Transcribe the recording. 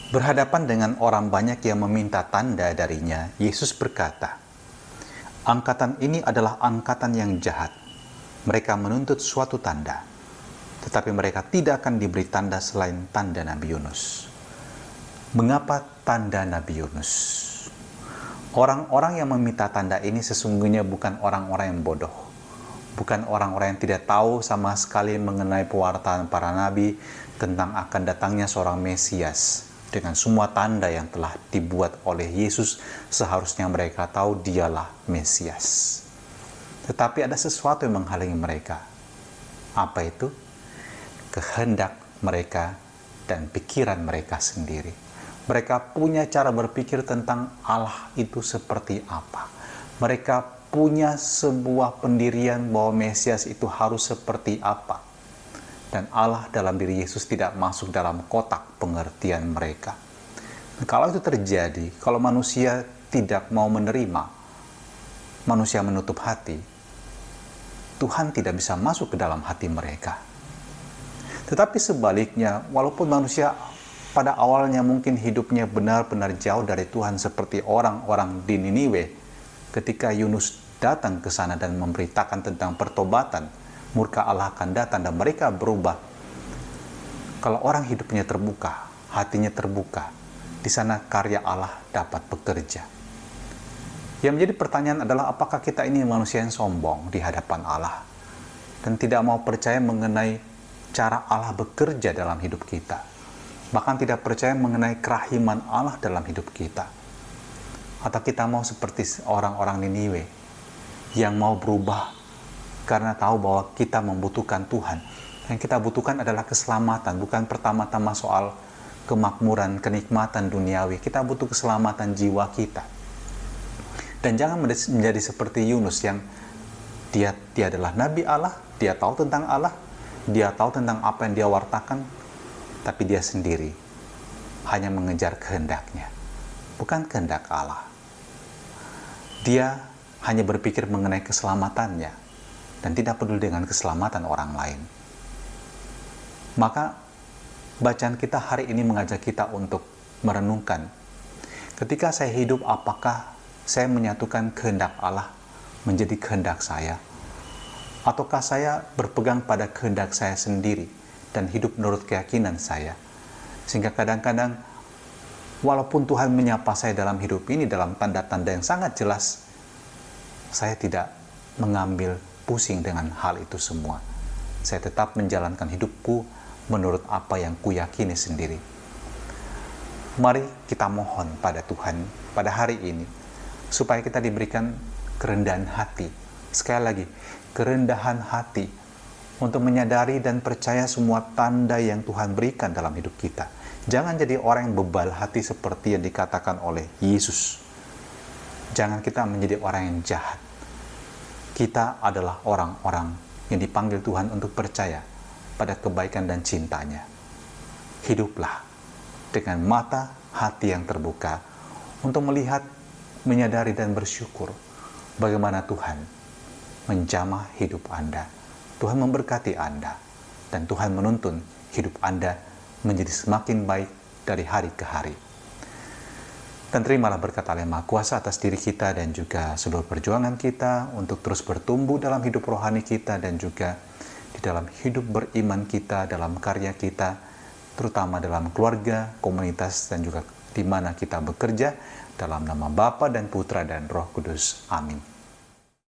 Berhadapan dengan orang banyak yang meminta tanda darinya, Yesus berkata, "Angkatan ini adalah angkatan yang jahat. Mereka menuntut suatu tanda, tetapi mereka tidak akan diberi tanda selain tanda Nabi Yunus." Mengapa tanda Nabi Yunus? Orang-orang yang meminta tanda ini sesungguhnya bukan orang-orang yang bodoh. Bukan orang-orang yang tidak tahu sama sekali mengenai pewartaan para nabi tentang akan datangnya seorang Mesias. Dengan semua tanda yang telah dibuat oleh Yesus, seharusnya mereka tahu dialah Mesias. Tetapi ada sesuatu yang menghalangi mereka. Apa itu? Kehendak mereka dan pikiran mereka sendiri. Mereka punya cara berpikir tentang Allah itu seperti apa. Mereka punya sebuah pendirian bahwa Mesias itu harus seperti apa. Dan Allah dalam diri Yesus tidak masuk dalam kotak pengertian mereka. Kalau itu terjadi, kalau manusia tidak mau menerima, manusia menutup hati, Tuhan tidak bisa masuk ke dalam hati mereka. Tetapi sebaliknya, walaupun manusia pada awalnya mungkin hidupnya benar-benar jauh dari Tuhan seperti orang-orang di Niniwe, ketika Yunus datang ke sana dan memberitakan tentang pertobatan, murka Allah akan datang dan mereka berubah. Kalau orang hidupnya terbuka, hatinya terbuka, di sana karya Allah dapat bekerja. Yang menjadi pertanyaan adalah apakah kita ini manusia yang sombong di hadapan Allah dan tidak mau percaya mengenai cara Allah bekerja dalam hidup kita, bahkan tidak percaya mengenai kerahiman Allah dalam hidup kita. Atau kita mau seperti orang-orang Niniwe yang mau berubah karena tahu bahwa kita membutuhkan Tuhan. Yang kita butuhkan adalah keselamatan, bukan pertama-tama soal kemakmuran, kenikmatan duniawi. Kita butuh keselamatan jiwa kita. Dan jangan menjadi seperti Yunus yang dia adalah Nabi Allah, dia tahu tentang Allah, dia tahu tentang apa yang dia wartakan, tapi dia sendiri hanya mengejar kehendaknya, bukan kehendak Allah. Dia hanya berpikir mengenai keselamatannya dan tidak peduli dengan keselamatan orang lain. Maka bacaan kita hari ini mengajak kita untuk merenungkan, ketika saya hidup, apakah saya menyatukan kehendak Allah menjadi kehendak saya? Ataukah saya berpegang pada kehendak saya sendiri dan hidup menurut keyakinan saya? Sehingga kadang-kadang walaupun Tuhan menyapa saya dalam hidup ini dalam tanda-tanda yang sangat jelas, saya tidak mengambil pusing dengan hal itu semua. Saya tetap menjalankan hidupku menurut apa yang kuyakini sendiri. Mari kita mohon pada Tuhan pada hari ini, supaya kita diberikan kerendahan hati. Sekali lagi, kerendahan hati untuk menyadari dan percaya semua tanda yang Tuhan berikan dalam hidup kita. Jangan jadi orang yang bebal hati seperti yang dikatakan oleh Yesus. Jangan kita menjadi orang yang jahat. Kita adalah orang-orang yang dipanggil Tuhan untuk percaya pada kebaikan dan cintanya. Hiduplah dengan mata hati yang terbuka untuk melihat, menyadari dan bersyukur bagaimana Tuhan menjamah hidup Anda. Tuhan memberkati Anda dan Tuhan menuntun hidup Anda menjadi semakin baik dari hari ke hari. Dan terimalah berkat Allah yang Maha Kuasa atas diri kita dan juga seluruh perjuangan kita untuk terus bertumbuh dalam hidup rohani kita dan juga di dalam hidup beriman kita, dalam karya kita, terutama dalam keluarga, komunitas, dan juga di mana kita bekerja, dalam nama Bapa dan Putra dan Roh Kudus. Amin.